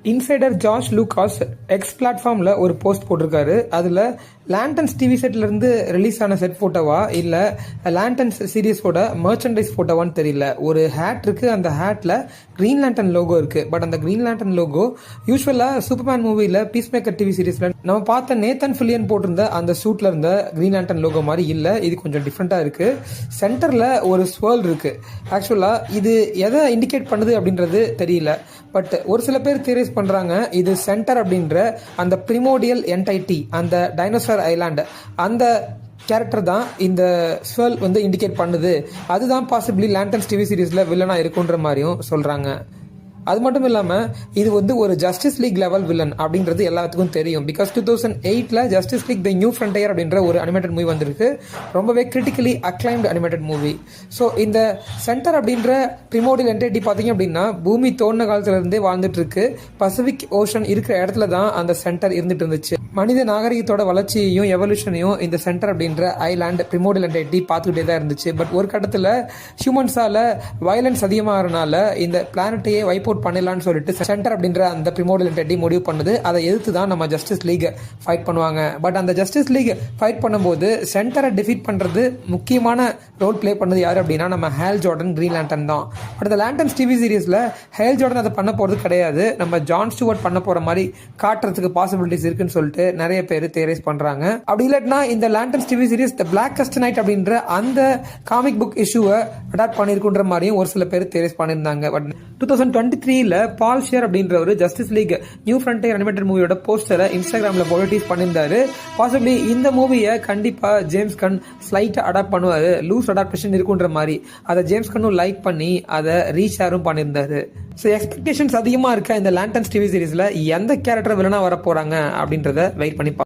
Insider George Lucas X பிளாட்ஃபார்மில் ஒரு post போட்டிருக்காரு. அதில் லேண்டன்ஸ் டிவி செட்லேருந்து ரிலீஸ் ஆன செட் ஃபோட்டோவா இல்லை லேண்டன்ஸ் சீரீஸோட மர்ச்சன்டைஸ் ஃபோட்டோவான்னு தெரியல. ஒரு ஹேட் இருக்குது, அந்த ஹேட்டில் க்ரீன் லேண்டன் லோகோ இருக்குது. பட் அந்த க்ரீன் லேண்டன் லோகோ யூஸ்வலாக சூப்பர்மேன் மூவியில் பீஸ் மேக்கர் டிவி சீரீஸில் நம்ம பார்த்த நேத்தன் ஃபில்லியன் போட்டிருந்த அந்த சூட்டில் இருந்த க்ரீன் லேண்டன் லோகோ மாதிரி இல்லை. இது கொஞ்சம் டிஃப்ரெண்ட்டாக இருக்குது. சென்டரில் ஒரு ஸ்வேர்ல் இருக்குது. ஆக்சுவலாக இது எதை இண்டிகேட் பண்ணுது அப்படின்றது தெரியல. பட் ஒரு சில பேர் தியரைஸ் பண்றாங்க இது சென்டர் அப்படின்ற அந்த பிரிமோடியல் என்டைட்டி, அந்த டைனோசர் ஐலாண்ட், அந்த கேரக்டர் தான் இந்த ஸ்வெல் வந்து இண்டிகேட் பண்ணுது. அதுதான் பாசிபிளி லேண்டன்ஸ் டிவி சீரீஸ்ல வில்லனா இருக்குன்ற மாதிரியும் சொல்றாங்க. அது மட்டும் இல்லாமல் இது வந்து ஒரு ஜஸ்டிஸ் லீக் லெவல் வில்லன் அப்படின்றது எல்லாத்துக்கும் தெரியும். Because 2008 Justice League the New Frontier அப்படின்ற ஒரு அனிமேட்டட் மூவி வந்திருக்கு. ரொம்பவே critically acclaimed animated movie. So இந்த சென்டர் அப்படின்ற பிரிமோடியல் என்டைட்டி பார்த்தீங்க அப்படின்னா பூமி தோன்ற காலத்திலிருந்தே வாழ்ந்துட்டு இருக்கு. பசிபிக் ஓஷன் இருக்கிற இடத்துல தான் அந்த சென்டர் இருந்துட்டு இருந்துச்சு. மனித நாகரிகத்தோட வளர்ச்சியையும் எவல்யூஷனையும் இந்த சென்டர் அப்படின்ற ஐலாண்ட் பிரிமோடியல் என்டைட்டி பார்த்துக்கிட்டே தான் இருந்துச்சு. பட் ஒரு கட்டத்தில் ஹியூமன்ஸால வயலன்ஸ் அதிகமாகறனால இந்த பிளானட்டையே வைப் அவுட் பண்ணலான்னு சொல்லிட்டு சென்டர் அப்படின்ற அந்த பிரிமோடியல் என்டைட்டி முடிவு பண்ணுது. அதை எதிர்த்து தான் நம்ம ஜஸ்டிஸ் லீக் ஃபைட் பண்ணுவாங்க. பட் அந்த ஜஸ்டிஸ் லீக் ஃபைட் பண்ணும்போது சென்டரை டிஃபீட் பண்றது முக்கியமான ரோல் பிளே பண்ணது யாரு அப்படின்னா நம்ம ஹேல் ஜார்டன் க்ரீன் லேண்டன் தான். பட் அந்த லேண்டன்ஸ் டிவி சீரீஸ்ல ஹேல் ஜார்டன் அதை பண்ண போறது கிடையாது. நம்ம ஜான் ஸ்டூவர்ட் பண்ண போற மாதிரி காட்டுறதுக்கு பாசிபிலிட்டிஸ் இருக்குன்னு சொல்லிட்டு நிறைய பேர் தியரைஸ் பண்றாங்க. அப்படி இல்லாட்டினா இந்த லேண்டன்ஸ் டிவி சீரீஸ் தி பிளாக்கஸ்ட் நைட் அப்படின்ற அந்த காமிக் புக் இஷ்யூவை அடாப்ட் பண்ணிருக்குன்ற மாதிரியும் ஒரு சில பேர் தியரைஸ் பண்ணியிருந்தாங்க. பட் 2023 பால் ஷியர் அப்படின்ற ஒரு Justice League New Frontier animated மூவியோட போஸ்டரை இன்ஸ்டாகிராம்ல போலீஸ் பண்ணியிருந்தாரு. பாசிபிளி இந்த மூவியை கண்டிப்பா ஜேம்ஸ் கன் ஸ்லைட்டா அடாப்ட் பண்ணுவாரு, லூஸ் அடாப்டேஷன் இருக்குன்ற மாதிரி. அதை ஜேம்ஸ் கன்னும் லைக் பண்ணி அதை ரீஷேரும் பண்ணியிருந்தாரு. ஸோ எக்ஸ்பெக்டேஷன்ஸ் அதிகமாக இருக்க இந்த லேண்டன்ஸ் டிவி சீரீஸ்ல எந்த கேரக்டர் வில்லனா வர போறாங்க அப்படின்றத வெயிட் பண்ணி